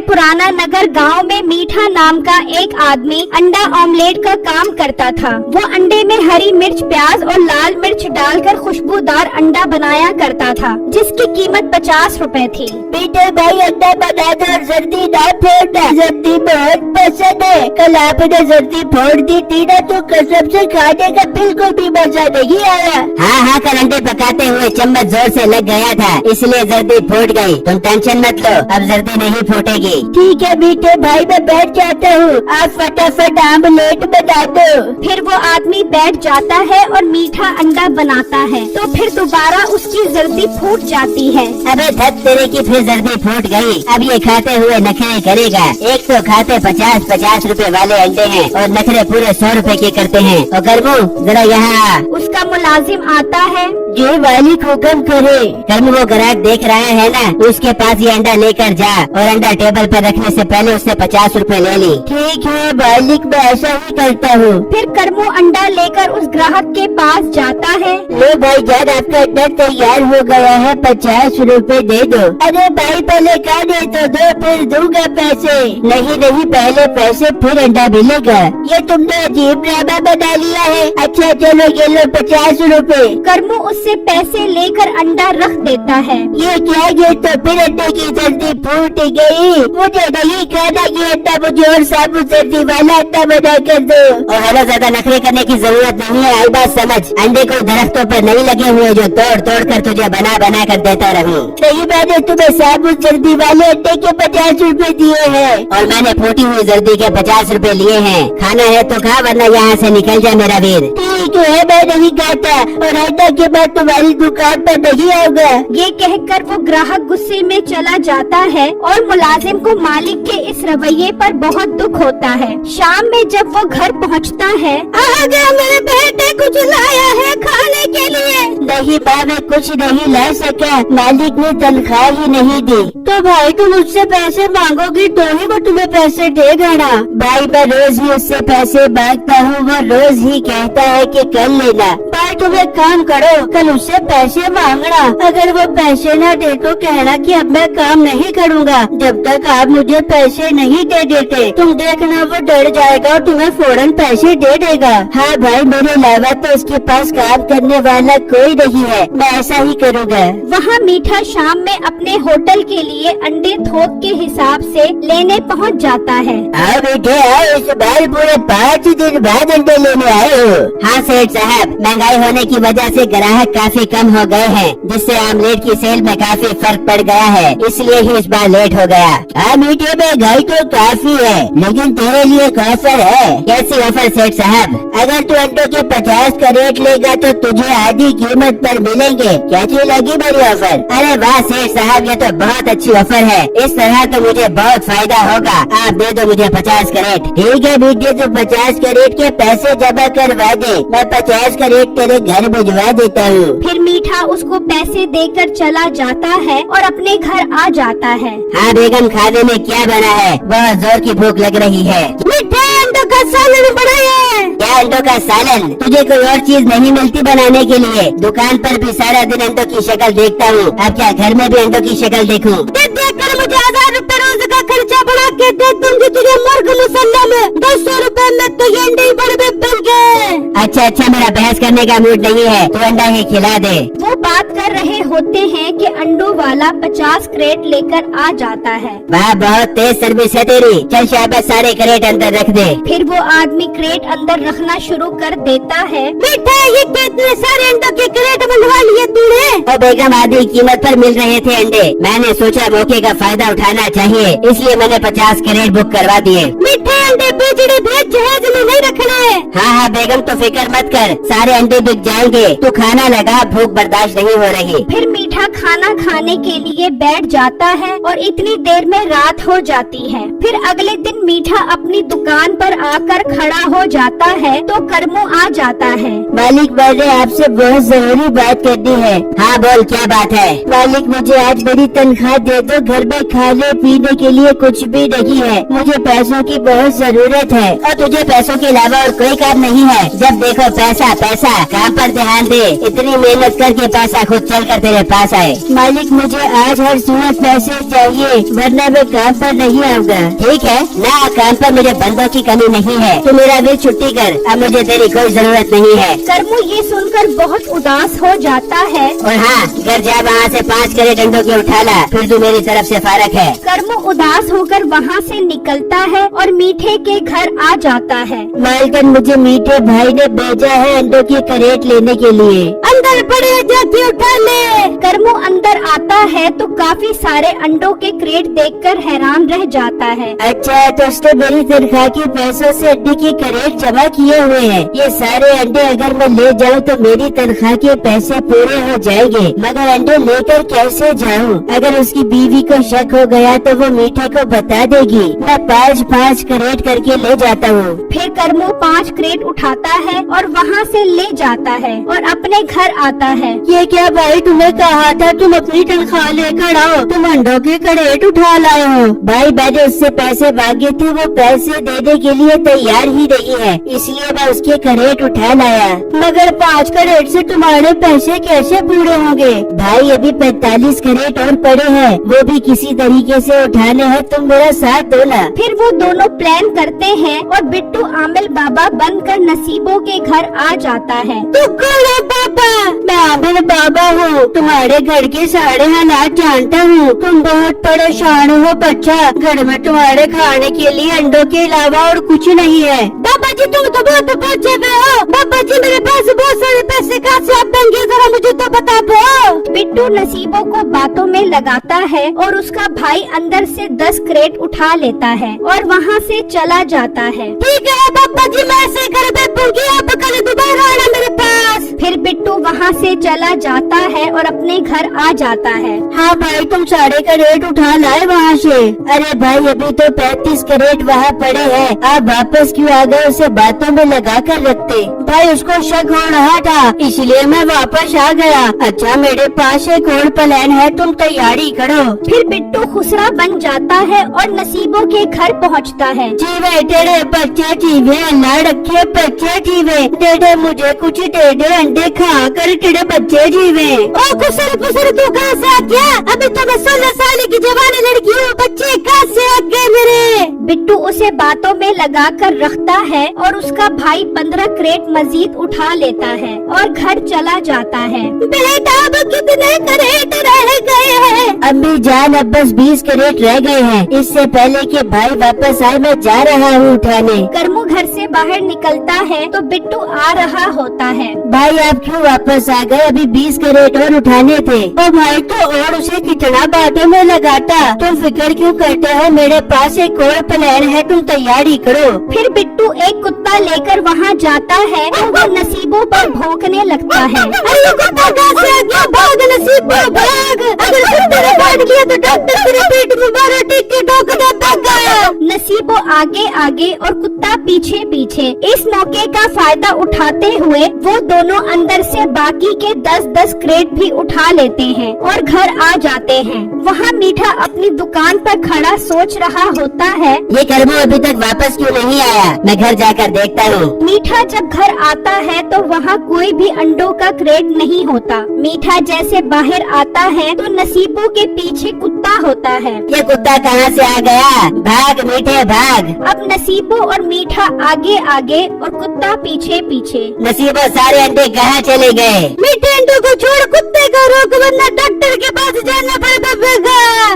पुराना नगर गांव में मीठा नाम का एक आदमी अंडा ऑमलेट का काम करता था। वो अंडे में हरी मिर्च, प्याज और लाल मिर्च डालकर खुशबूदार अंडा बनाया करता था, जिसकी कीमत 50 रुपए थी। बेटे भाई अंडा बना दो, जल्दी ना फोड़ना, जल्दी बहुत पसंद है। कल आपने जल्दी फोड़ दी थी ना, तो कसम से खाने का बिल्कुल भी मजा नहीं आया। हाँ, कल अंडे पकाते हुए चम्मच जोर से लग गया था, इसलिए जर्दी फूट गई। तुम टेंशन मत लो, अब जर्दी नहीं फूटेगी। ठीक है मीठे भाई, मैं बैठ जाता हूँ, आप फटाफट आमलेट बना दो। फिर वो आदमी बैठ जाता है और मीठा अंडा बनाता है, तो फिर दोबारा उसकी जर्दी फूट जाती है। अबे धत तेरे की, फिर जर्दी फूट गई। अब ये खाते हुए नखरे करेगा। एक तो खाते 50-50 रुपए वाले अंडे हैं और नखरे पूरे 100 रुपए के करते हैं। और करमू जरा यहाँ। उसका मुलाजिम आता है। जो मालिक हुक्म करे। करमू वो ग्राहक देख रहा है ना, उसके पास ये अंडा लेकर जा और अंडा टेबल पर रखने से पहले उससे 50 रुपए ले ली। ठीक है मालिक, मैं ऐसा ही करता हूँ। फिर करमू अंडा लेकर उस ग्राहक के पास जाता है। लो भाई जान, आपका अंडा तैयार हो गया है, 50 रुपए दे दो। अरे भाई पहले खाने तो दो, फिर दूंगा पैसे। नहीं, पहले पैसे फिर अंडा मिलेगा। ये तुमने अजीब ड्रामा बना लिया है। अच्छा चलो ये लो 50 रुपए। करमू उससे पैसे लेकर अंडा रख देता है। ये क्या, ये तो फिर अंडे की जल्दी फूट गई। मुझे नहीं खाना ये अंडा, मुझे और साबुत जल्दी वाला अंडा बना कर दो। और हमें ज्यादा नखरे करने की जरूरत नहीं है। आई बात समझ, अंडे को दरख्तों पर नहीं लगे हुए जो तोड़ तोड़ कर तुझे बना कर देता रहूं। नहीं, मैंने तुम्हें साबुत जल्दी वाले अंडे के 50 रुपए दिए हैं। और मैंने फूटी हुई जर्दी के 50 रुपए लिए हैं। खाना है तो खा, वरना यहाँ से निकल जा मेरा वीर। ठीक है, मैं नहीं खाता और अंडा के बाद तुम्हारी दुकान पर नहीं आऊंगा। ये कहकर वो ग्राहक गुस्से में चला जाता है और मुलाजिम को मालिक के इस रवैये पर बहुत दुख होता है। शाम में जब वो घर पहुंचता है, आ गया मेरे बेटे, कुछ लाया है खाने के लिए। नहीं माँ, मैं कुछ नहीं ला सका, मालिक ने तनख्वाह ही नहीं दी। तो भाई तुम मुझसे पैसे मांगोगी तो ही वो तुम्हें पैसे देगा ना। भाई मैं रोज ही उससे पैसे मांगता हूँ, वो रोज ही कहता है कि कल लेना। भाई तुम एक काम करो, कल उससे पैसे मांगना, अगर वो पैसे न दे तो कहना कि अब मैं काम नहीं करूँगा जब तक आप मुझे पैसे नहीं दे देते। तुम देखना वो डर जाएगा और तुम्हें फौरन पैसे दे देगा। हाँ भाई, मेरे अलावा तो उसके पास काम करने वाला कोई नहीं है, मैं ऐसा ही करूँगा। वहाँ मीठा शाम में अपने होटल के लिए अंडे थोक के हिसाब से लेने पहुँच जाता है। आओ बेटे आओ, इस बार पूरे 5 दिन बाद अंडे लेने आए हो। हाँ सेठ साहब, महंगाई होने की वजह से ग्राहक काफी कम हो गए हैं, जिससे आमलेट की सेल में काफी फर्क पड़ गया है, इसलिए ही इस बार लेट हो गया। हाँ मीठे, महंगाई तो काफी है, लेकिन तेरे लिए एक ऑफर है। कैसी ऑफर सेठ साहब? अगर तू अंडों के 50 का रेट लेगा तो तुझे आधी कीमत पर मिलेंगे। कैसी लगी मेरी ऑफर? अरे वाह सेठ साहब, ये तो बहुत अच्छी ऑफर है। इस तरह तो मुझे बहुत फायदा होगा। आप दे दो मुझे 50 का रेट। ठीक है बेटे, तू 50 का रेट के पैसे जमा करवा दे, मैं 50 का रेट तेरे घर भिजवा देता हूँ। फिर मीठा उसको पैसे देकर चला जाता है और अपने घर आ जाता है। हाँ बेगम, खाने में क्या बना है? बहुत जोर की भूख लग रही है। मीठे अंडों का सालन बनाया है। क्या अंडों का सालन? तुझे कोई और चीज नहीं मिलती बनाने के लिए? दुकान पर भी सारा दिन अंडों की शक्ल देखता हूँ, अब क्या घर में भी अंडों की शक्ल देखूँ? देख कर मुझे 1000 रुपए रोज का खर्चा बढ़ा के दे दूंगी तुझे मुर्ग मुसल्ला में। 200 रुपए में तो ये अंडे ही बड़े बन गए। अच्छा, मेरा बहस करने का मूड नहीं है, तू अंडा ही खिला दे। वो बात कर रहे होते हैं कि अंडों वाला 50 क्रेट लेकर आ जाता है। वाह, बहुत तेज सर्विस है तेरी। चल शाबाश, सारे क्रेट अंदर रख दे। फिर वो आदमी क्रेट अंदर रखना शुरू कर देता है। मीठा, ये कितने सारे अंडों के क्रेट बनवा लिए तूने? और बेगम, आधी कीमत पर मिल रहे थे अंडे, मैंने सोचा मौके का फायदा उठाना चाहिए, इसलिए मैंने 50 क्रेट बुक करवा दिए। मीठे अंडे बेचने भेज जहाज में नहीं रखने। हाँ बेगम, तो फिक्र मत कर, सारे अंडे बिक जाएंगे। तू खाना लगा, भूख बर्दाश्त नहीं हो रही। फिर मीठा खाना खाने के लिए बैठ जाता है और इतनी देर में रात हो जाती है। फिर अगले दिन मीठा अपनी दुकान पर आकर खड़ा हो जाता है तो करमू आ जाता है। मालिक, मैंने आपसे बहुत जरूरी बात करनी है। हाँ बोल, क्या बात है? मालिक, मुझे आज मेरी तनख्वाह दे दो, घर में खाने पीने के लिए कुछ भी नहीं है, मुझे पैसों की बहुत जरूरत है और तुझे पैसों के अलावा और कोई काम नहीं है। जब देखो पैसा पैसा, काम पर ध्यान दे। इतनी मेहनत करके पैसा खुद चल कर तेरे पास आए। मालिक मुझे आज हर सूरत पैसे चाहिए, वरना मैं काम पर नहीं आऊँगा। ठीक है ना, काम पर मुझे बंदों की कमी नहीं है। तू मेरा भी छुट्टी कर, अब मुझे तेरी कोई जरूरत नहीं है। करमू ये सुनकर बहुत उदास हो जाता है। और हाँ, घर जा वहाँ से 5 कैरेट अंडों के उठा ला, फिर तू मेरी तरफ से फारग है। करमू उदास होकर वहाँ से निकलता है और मीठे के घर आ जाता है। मालकिन मुझे मीठे भाई ने भेजा है अंडों की करेट लेने के लिए। अंदर पड़े, जाके उठा ले। करमू अंदर आता है तो काफी सारे अंडों के क्रेट देखकर हैरान रह जाता है। अच्छा, तो उसने मेरी तनख्वाह के पैसों से अंडे की करेट जमा किए हुए हैं। ये सारे अंडे अगर मैं ले जाऊँ तो मेरी तनख्वाह के पैसे पूरे हो जाएंगे, मगर अंडे लेकर कैसे जाऊँ? अगर उसकी बीवी को शक हो गया तो वो मीठे को बता देगी। मैं 5-5 करेट करके ले जाता हूँ। फिर करमू 5 क्रेट उठाता है और वहाँ से ले जाता है और अपने घर आता है। ये क्या भाई, तुम्हें कहा था तुम अपनी तनख्वाह लेकर आओ, तुम अंडों की करेट उठा लाए हो। भाई मैंने उससे पैसे मांगे थे, वो पैसे देने के लिए तैयार ही नहीं है, इसलिए मैं उसके करेट उठा लाया। मगर 5 करेट से तुम्हारे पैसे कैसे पूरे होंगे? भाई अभी 45 करेट और पड़े हैं, वो भी किसी तरीके से उठाने हैं, तुम मेरा साथ दो ना। फिर वो दोनों प्लान करते हैं और बिट्टू आमिल बाबा बनकर नसीबों के घर आ जाता है। तू कौन है बाबा? मैं आमिर बाबा हूँ, तुम्हारे घर के सारे हालात जानता हूँ। तुम बहुत परेशान हो बच्चा, घर में तुम्हारे खाने के लिए अंडों के अलावा और कुछ नहीं है। बाबा जी तुम तो बहुत बच्चे में हो। बाबा जी मेरे पास बहुत सारे पैसे कहाँ से आप देंगे, जरा मुझे तो बता दो। बिट्टू नसीबों को बातों में लगाता है और उसका भाई अंदर से 10 क्रेट उठा लेता है और वहाँ से चला जाता है। ठीक है बाबा जी, मैं ऐसे कर बैठूंगी, आप कल दोबारा आना मेरे पास। फिर बिट्टू वहाँ से चला जाता है और अपने घर आ जाता है। हाँ भाई, तुम सारे करेट उठा लाए वहाँ से? अरे भाई अभी तो 35 करेट वहाँ पड़े हैं, आप वापस क्यों आ गए? उसे बातों में लगा कर रखते। भाई उसको शक हो रहा था, इसलिए मैं वापस आ गया। अच्छा मेरे पास एक और प्लान है, तुम तैयारी करो। फिर बिट्टू खुसरा बन जाता है और नसीबों के घर पहुँचता है। जीवे तेरे बच्चे जीवे, अल्लाह रखे बच्चे जीवे, दे दे मुझे कुछ, दे दे अंडे खा कर तेरे बच्चे जीवे। ओ खुसर खुसर तू कहाँ से आ गया? अभी तो मैं 16 साल की जवान लड़की हूँ, बच्चे कहाँ से आ गए मेरे? बिट्टू उसे बातों में लगा कर रखता है और उसका भाई 15 क्रेट मजीद उठा लेता है और घर चला जाता है। बेटा अब कितने करेट रह गए हैं? अम्मी जान अब बस 20 करेट रह गए हैं, इससे पहले कि भाई वापस आए मैं जा रहा हूँ उठाने। करमू घर से बाहर निकलता है तो बिट्टू आ रहा होता है। भाई आप क्यों वापस आ गए? अभी 20 करेट और उठाने थे। ओ भाई तो और उसे कितना बातों में लगाता, तुम फिक्र क्यों करते हो? मेरे पास एक और प्लान है, तुम तैयारी करो। फिर बिट्टू एक कुत्ता लेकर वहाँ जाता है और वो नसीबों पर भौंकने लगता है। अरे कुत्ता कहाँ से आ गया? भाग नसीबो भाग, अगर कुत्ते ने काट लिया तो डॉक्टर तेरे पेट में 12 टीके ठोक देता है। नसीबो आगे आगे और कुत्ता पीछे पीछे। इस मौके का फायदा उठाते हुए वो दोनों अंदर से बाकी के 10-10 क्रेट भी उठा लेते हैं और घर आ जाते हैं। वहाँ मीठा अपनी दुकान पर खड़ा सोच रहा होता है, ये करमू अभी तक वापस क्यों नहीं आया? मैं घर जाकर देखता हूँ। मीठा जब घर आता है तो वहाँ कोई भी अंडों का क्रेट नहीं होता। मीठा जैसे बाहर आता है तो नसीबों के पीछे कुत्ता होता है। ये कुत्ता कहाँ से आ गया? भाग मीठे भाग। अब नसीबो और मीठा आगे आगे और कुत्ता पीछे पीछे। नसीबो सारे अंडे कहाँ चले गए? मीठे अंडों को छोड़ कुत्ते को रोक, वरना डॉक्टर के पास जाना पड़ेगा।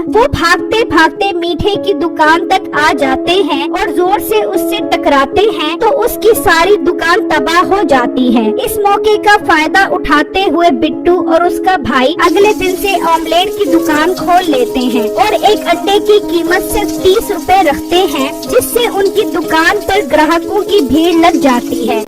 वो भागते भागते मीठे की दुकान तक आ जाते हैं और जोर से उससे टकराते हैं तो उसकी सारी दुकान तबाह हो जाती है। इस मौके का फायदा उठाते हुए बिट्टू और उसका भाई अगले दिन से ऑमलेट की दुकान खोल लेते हैं और एक अंडे की कीमत सिर्फ 30 रुपए रखते हैं, जिससे उनकी दुकान पर ग्राहकों की भीड़ लग जाती है।